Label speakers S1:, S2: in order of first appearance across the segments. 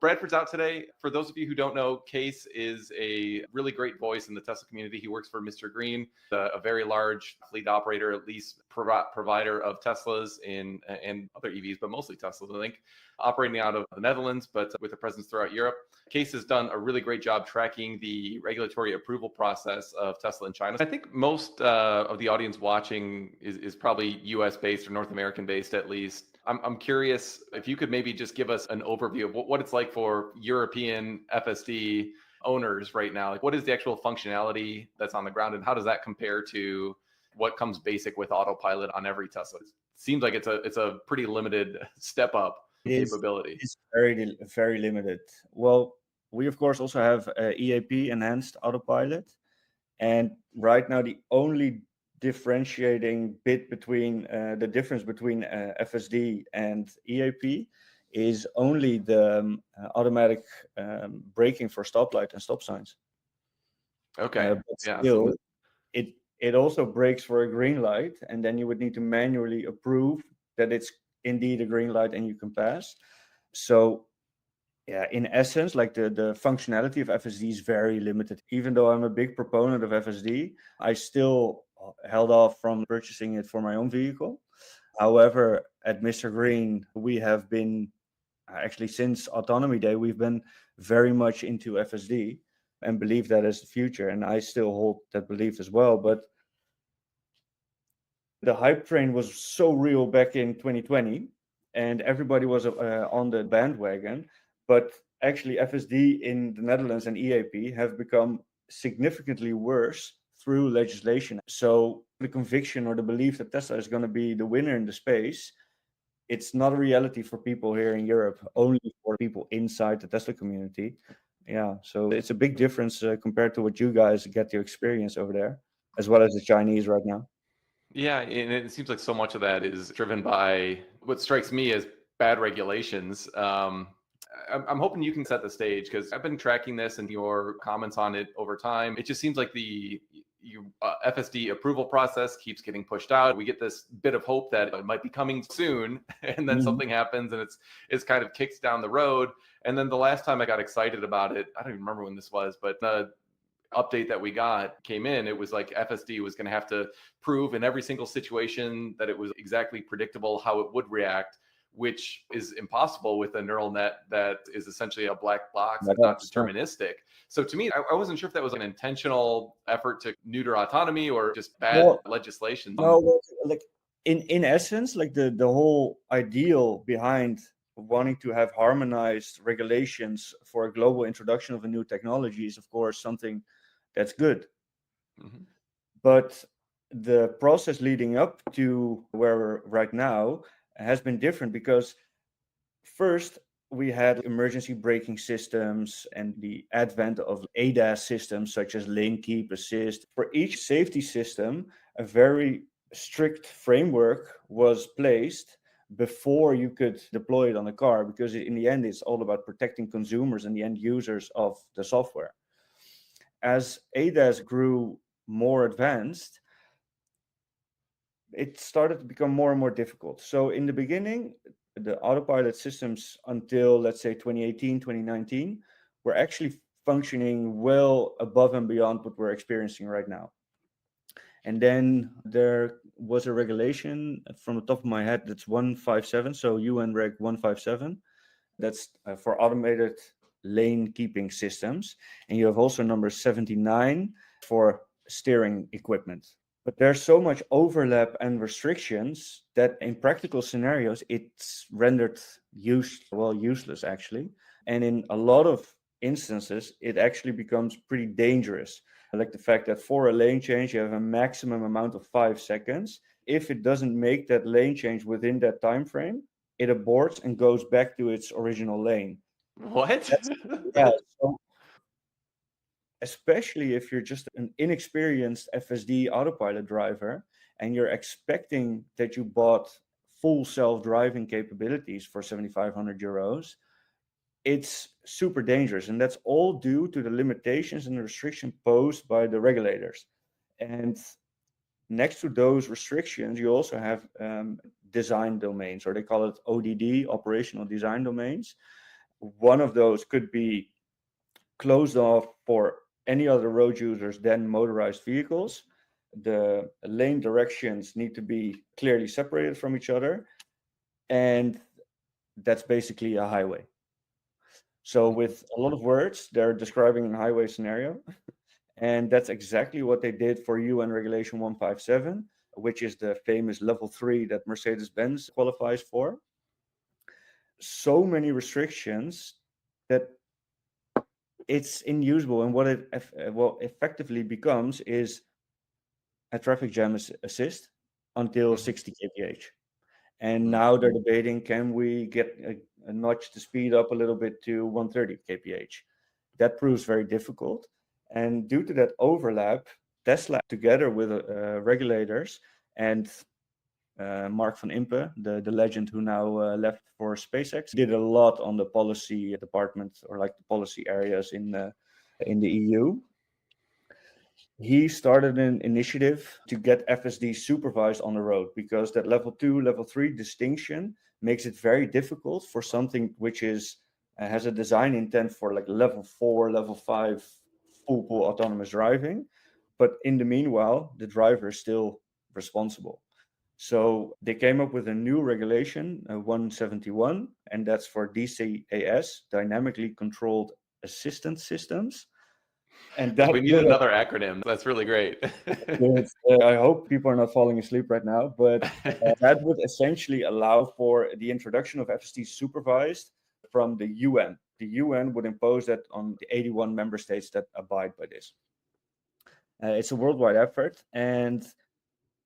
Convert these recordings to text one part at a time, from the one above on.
S1: Bradford's out today. For those of you who don't know, Kees is a really great voice in the Tesla community. He works for MisterGreen, a very large fleet operator, at least provider of Teslas and other EVs, but mostly Teslas, I think, operating out of the Netherlands, but with a presence throughout Europe. Kees has done a really great job tracking the regulatory approval process of Tesla in China. I think most of the audience watching is probably US based or North American based at least. I'm curious if you could maybe just give us an overview of what it's like for European FSD owners right now. Like, what is the actual functionality that's on the ground, and how does that compare to what comes basic with autopilot on every Tesla? It seems like it's a pretty limited step up capability.
S2: It's very, very limited. Well, we of course also have EAP, enhanced autopilot, and right now the only differentiating bit between the difference between FSD and EAP is only the automatic braking for stoplight and stop signs.
S1: Okay.
S2: But still, it also brakes for a green light, and then you would need to manually approve that it's indeed a green light and you can pass. So yeah, in essence, like the functionality of FSD is very limited. Even though I'm a big proponent of FSD, I still held off from purchasing it for my own vehicle. However, at MisterGreen, we have been, actually since Autonomy Day, we've been very much into FSD and believe that is the future. And I still hold that belief as well. But the hype train was so real back in 2020, and everybody was on the bandwagon. But actually, FSD in the Netherlands and EAP have become significantly worse through legislation. So the conviction or the belief that Tesla is going to be the winner in the space, it's not a reality for people here in Europe, only for people inside the Tesla community. Yeah, so it's a big difference compared to what you guys get to experience over there, as well as the Chinese right now.
S1: Yeah, and it seems like so much of that is driven by what strikes me as bad regulations. I'm hoping you can set the stage, because I've been tracking this and your comments on it over time. It just seems like the FSD approval process keeps getting pushed out. We get this bit of hope that it might be coming soon, and then something happens and it's kind of kicked down the road. And then the last time I got excited about it, I don't even remember when this was, but the update that we got came in, it was like FSD was going to have to prove in every single situation that it was exactly predictable how it would react, which is impossible with a neural net that is essentially a black box, if not deterministic. So to me, I wasn't sure if that was an intentional effort to neuter autonomy or just bad legislation.
S2: No, like in essence, like the whole ideal behind wanting to have harmonized regulations for a global introduction of a new technology is, of course, something that's good. Mm-hmm. But the process leading up to where we're right now has been different, because first we had emergency braking systems and the advent of ADAS systems such as lane keep assist. For each safety system, a very strict framework was placed before you could deploy it on a car, because in the end it's all about protecting consumers and the end users of the software. As ADAS grew more advanced, it started to become more and more difficult. So in the beginning, the autopilot systems until, let's say, 2018, 2019, were actually functioning well above and beyond what we're experiencing right now. And then there was a regulation, from the top of my head, that's 157, so UN Reg 157, that's for automated lane keeping systems. And you have also number 79 for steering equipment. But there's so much overlap and restrictions that in practical scenarios, it's rendered useless, actually. And in a lot of instances, it actually becomes pretty dangerous. Like the fact that for a lane change, you have a maximum amount of 5 seconds. If it doesn't make that lane change within that time frame, it aborts and goes back to its original lane.
S1: What?
S2: Yeah. So especially if you're just an inexperienced FSD autopilot driver and you're expecting that you bought full self-driving capabilities for 7,500 euros, it's super dangerous. And that's all due to the limitations and the restriction posed by the regulators. And next to those restrictions, you also have design domains, or they call it ODD, operational design domains. one of those could be closed off for any other road users than motorized vehicles. The lane directions need to be clearly separated from each other. And that's basically a highway. So with a lot of words, they're describing a highway scenario. And that's exactly what they did for UN Regulation 157, which is the famous level 3 that Mercedes-Benz qualifies for. So many restrictions that it's unusable. And what it effectively becomes is a traffic jam assist until 60 kph. And now they're debating, can we get a notch the speed up a little bit to 130 kph? That proves very difficult. And due to that overlap, Tesla, together with regulators and Mark van Impe, the legend who now left for SpaceX, did a lot on the policy department, or like the policy areas in the EU. He started an initiative to get FSD supervised on the road, because that level 2, level 3 distinction makes it very difficult for something which is has a design intent for like level 4, level 5 full autonomous driving. But in the meanwhile, the driver is still responsible. So they came up with a new regulation, 171, and that's for DCAS, dynamically controlled assistance systems. And that
S1: We need another acronym. That's really great.
S2: I hope people are not falling asleep right now, but that would essentially allow for the introduction of FSD supervised from the UN. The UN would impose that on the 81 member states that abide by this. It's a worldwide effort, and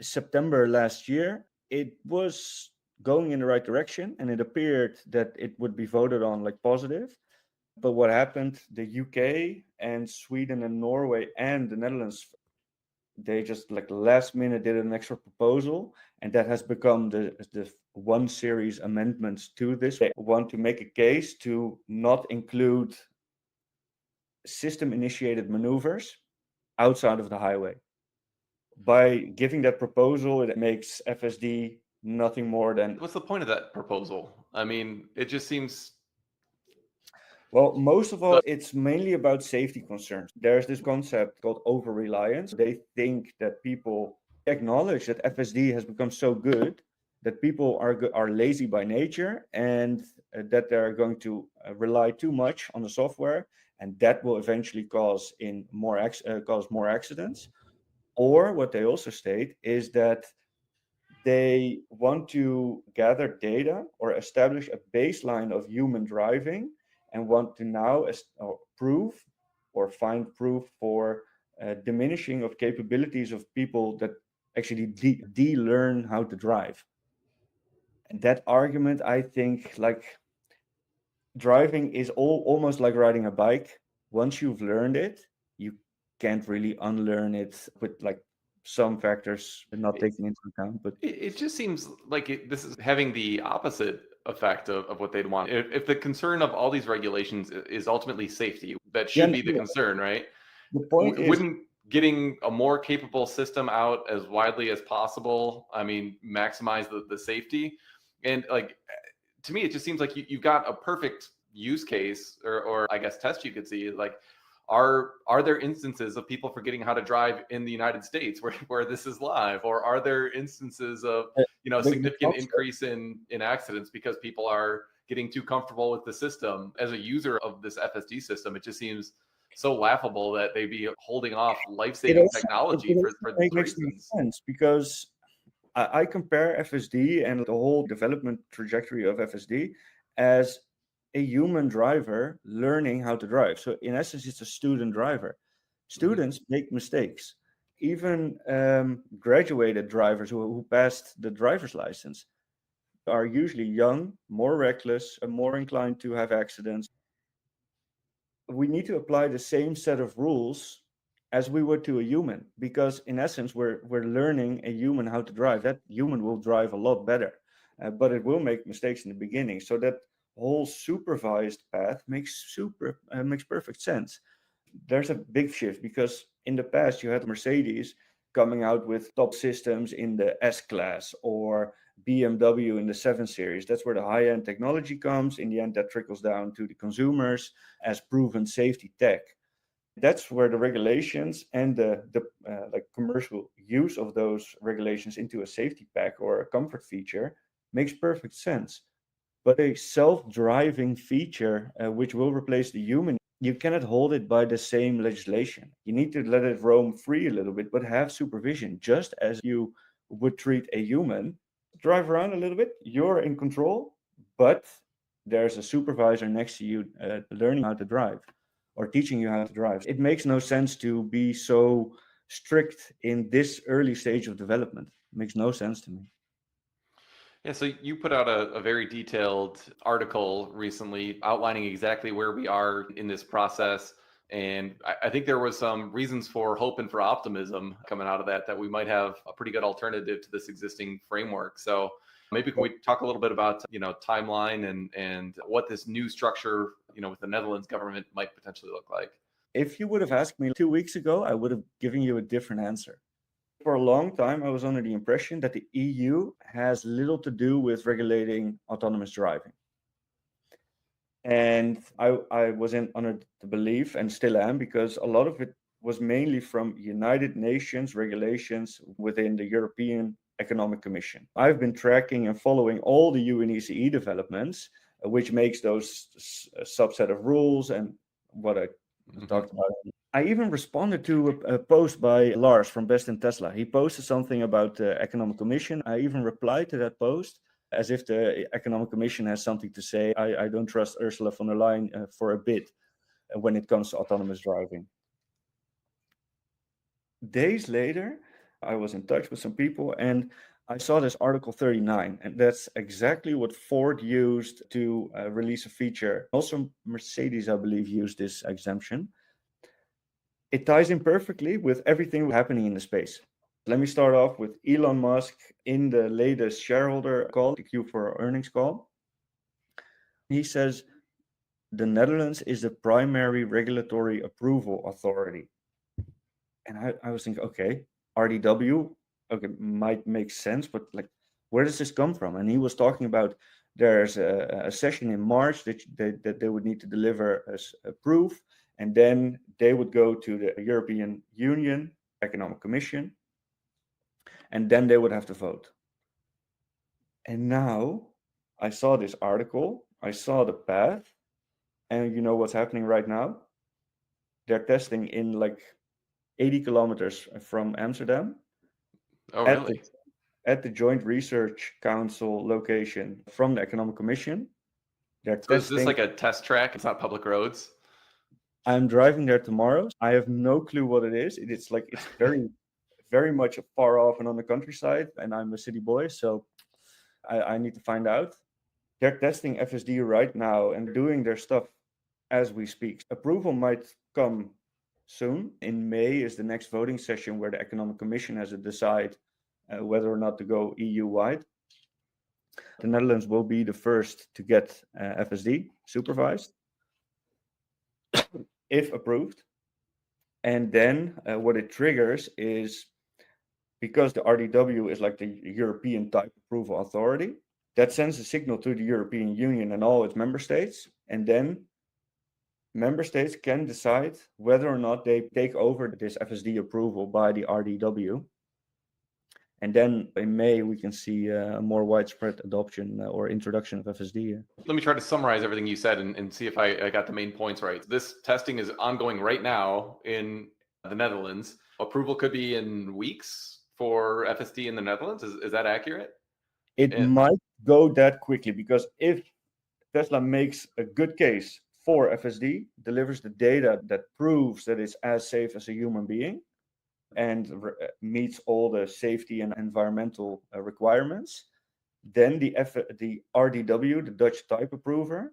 S2: September last year, it was going in the right direction, and it appeared that it would be voted on like positive. But what happened, the UK and Sweden and Norway and the Netherlands, they just like last minute did an extra proposal, and that has become the one series amendments to this. They want to make a case to not include system initiated maneuvers outside of the highway. By giving that proposal, it makes FSD nothing more than...
S1: What's the point of that proposal? I mean, it just seems...
S2: Well, most of all, it's mainly about safety concerns. There's this concept called over-reliance. They think that people acknowledge that FSD has become so good that people are lazy by nature, and that they're going to rely too much on the software, and that will eventually cause more accidents. Or what they also state is that they want to gather data or establish a baseline of human driving, and want to now prove or find proof for diminishing of capabilities of people that actually de-learn how to drive. And that argument, I think, like, driving is almost like riding a bike. Once you've learned it, you can't really unlearn it with like some factors not taken into account. But
S1: it just seems like this is having the opposite effect of what they'd want. If the concern of all these regulations is ultimately safety, that should be the concern, right?
S2: The point is,
S1: wouldn't getting a more capable system out as widely as possible, I mean, maximize the safety? And like, to me, it just seems like you've got a perfect use case, or I guess test you could see, like, are there instances of people forgetting how to drive in the United States where this is live? Or are there instances of, significant increase in accidents because people are getting too comfortable with the system? As a user of this FSD system, it just seems so laughable that they'd be holding off life-saving technology for this reasons.
S2: Sense, because I compare FSD and the whole development trajectory of FSD as a human driver learning how to drive. So in essence, it's a student driver. Students make mistakes. Even graduated drivers who passed the driver's license are usually young, more reckless, and more inclined to have accidents. We need to apply the same set of rules as we would to a human, because in essence, we're learning a human how to drive. That human will drive a lot better, but it will make mistakes in the beginning. So that whole supervised path makes perfect sense. There's a big shift, because in the past you had Mercedes coming out with top systems in the S class, or BMW in the 7 Series. That's where the high-end technology comes. In the end, that trickles down to the consumers as proven safety tech. That's where the regulations and the like commercial use of those regulations into a safety pack or a comfort feature makes perfect sense. But a self-driving feature, which will replace the human, you cannot hold it by the same legislation. You need to let it roam free a little bit, but have supervision, just as you would treat a human. Drive around a little bit, you're in control, but there's a supervisor next to you learning how to drive or teaching you how to drive. It makes no sense to be so strict in this early stage of development. It makes no sense to me.
S1: Yeah, so you put out a very detailed article recently outlining exactly where we are in this process. And I think there was some reasons for hope and for optimism coming out of that we might have a pretty good alternative to this existing framework. So maybe can we talk a little bit about, timeline and what this new structure, with the Netherlands government might potentially look like?
S2: If you would have asked me 2 weeks ago, I would have given you a different answer. For a long time, I was under the impression that the EU has little to do with regulating autonomous driving. And I was under the belief, and still am, because a lot of it was mainly from United Nations regulations within the European Economic Commission. I've been tracking and following all the UNECE developments, which makes those subset of rules and what I talked about. I even responded to a post by Lars from Best in Tesla. He posted something about the Economic Commission. I even replied to that post as if the Economic Commission has something to say. I don't trust Ursula von der Leyen for a bit when it comes to autonomous driving. Days later, I was in touch with some people and I saw this Article 39, and that's exactly what Ford used to release a feature. Also, Mercedes, I believe, used this exemption. It ties in perfectly with everything happening in the space. Let me start off with Elon Musk in the latest shareholder call, the Q4 earnings call. He says, the Netherlands is the primary regulatory approval authority. And I was thinking, okay, RDW, okay, might make sense, but like, where does this come from? And he was talking about there's a session in March that they would need to deliver a proof, and then they would go to the European Union Economic Commission, and then they would have to vote. And now I saw this article, I saw the path, and you know what's happening right now? They're testing in like 80 kilometers from Amsterdam.
S1: Oh, really?
S2: At the Joint Research Council location from the Economic Commission. They're
S1: So
S2: testing.
S1: is this like a test track? It's not public roads?
S2: I'm driving there tomorrow. I have no clue what it is. It's very, very much far off and on the countryside, and I'm a city boy, so I need to find out. They're testing FSD right now and doing their stuff as we speak. Approval might come soon. In May is the next voting session where the Economic Commission has to decide whether or not to go EU-wide. The Netherlands will be the first to get FSD supervised, if approved. And then what it triggers is, because the RDW is like the European type approval authority, that sends a signal to the European Union and all its member states. And then member states can decide whether or not they take over this FSD approval by the RDW. And then in May, we can see a more widespread adoption or introduction of FSD.
S1: Let me try to summarize everything you said and see if I got the main points right. This testing is ongoing right now in the Netherlands. Approval could be in weeks for FSD in the Netherlands. Is that accurate?
S2: It might go that quickly, because if Tesla makes a good case for FSD, delivers the data that proves that it's as safe as a human being, and meets all the safety and environmental requirements, then the RDW, the Dutch type approver,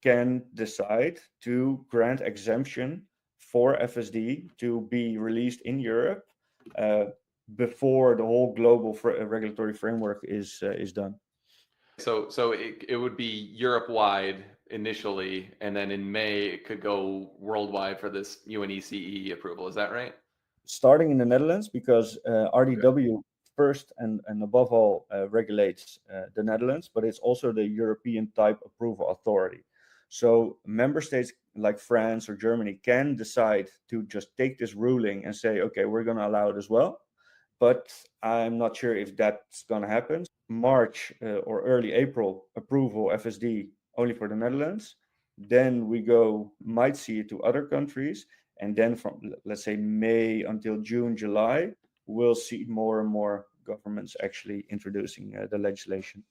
S2: can decide to grant exemption for FSD to be released in Europe before the whole global regulatory framework is done.
S1: So it would be Europe-wide initially, and then in May it could go worldwide for this UNECE approval. Is that right?
S2: Starting in the Netherlands, because RDW first and above all regulates the Netherlands, but it's also the European Type Approval Authority. So member states like France or Germany can decide to just take this ruling and say, okay, we're going to allow it as well. But I'm not sure if that's going to happen. March or early April approval FSD only for the Netherlands. Then we might see it to other countries. And then from, let's say, May until June, July, we'll see more and more governments actually introducing the legislation.